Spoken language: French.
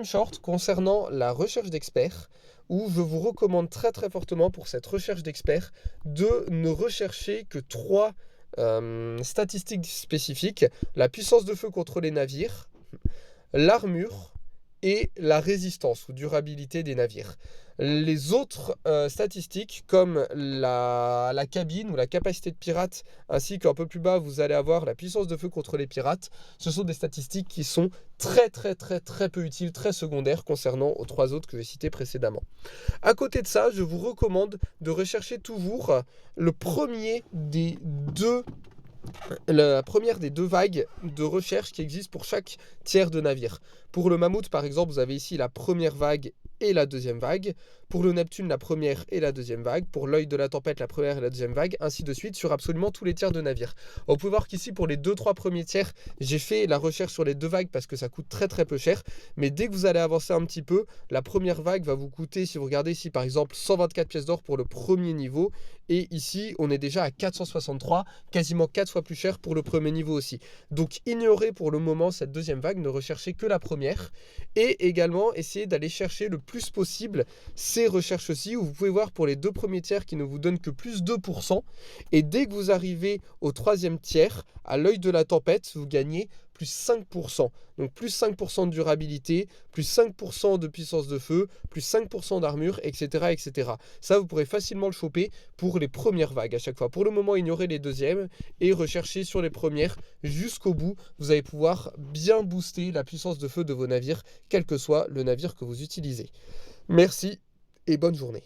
deuxième short concernant la recherche d'experts, où je vous recommande très très fortement pour cette recherche d'experts de ne rechercher que trois statistiques spécifiques: la puissance de feu contre les navires, l'armure et la résistance ou durabilité des navires. Les autres statistiques, comme la cabine ou la capacité de pirates, ainsi qu'un peu plus bas, vous allez avoir la puissance de feu contre les pirates, ce sont des statistiques qui sont très très très très peu utiles, très secondaires concernant aux trois autres que j'ai cités précédemment. À côté de ça, je vous recommande de rechercher toujours le premier des deux la première des deux vagues de recherche qui existent pour chaque tiers de navire. Pour le Mammouth, par exemple, vous avez ici la première vague et la deuxième vague. Pour le Neptune, la première et la deuxième vague. Pour l'œil de la tempête, la première et la deuxième vague, ainsi de suite, sur absolument tous les tiers de navire. On peut voir qu'ici, pour les 2-3 premiers tiers, j'ai fait la recherche sur les deux vagues parce que ça coûte très très peu cher. Mais dès que vous allez avancer un petit peu, la première vague va vous coûter, si vous regardez ici par exemple, 124 pièces d'or pour le premier niveau. Et ici, on est déjà à 463, quasiment 4 fois plus cher pour le premier niveau aussi. Donc ignorez pour le moment cette deuxième vague, ne recherchez que la première. Et également, essayez d'aller chercher le plus possible ces recherches-ci, où vous pouvez voir pour les deux premiers tiers qui ne vous donnent que plus 2%. Et dès que vous arrivez au troisième tiers, à l'œil de la tempête, vous gagnez plus 5%. Donc plus 5% de durabilité, plus 5% de puissance de feu, plus 5% d'armure, etc., etc. Ça, vous pourrez facilement le choper pour les premières vagues à chaque fois. Pour le moment, ignorez les deuxièmes et recherchez sur les premières jusqu'au bout. Vous allez pouvoir bien booster la puissance de feu de vos navires, quel que soit le navire que vous utilisez. Merci et bonne journée.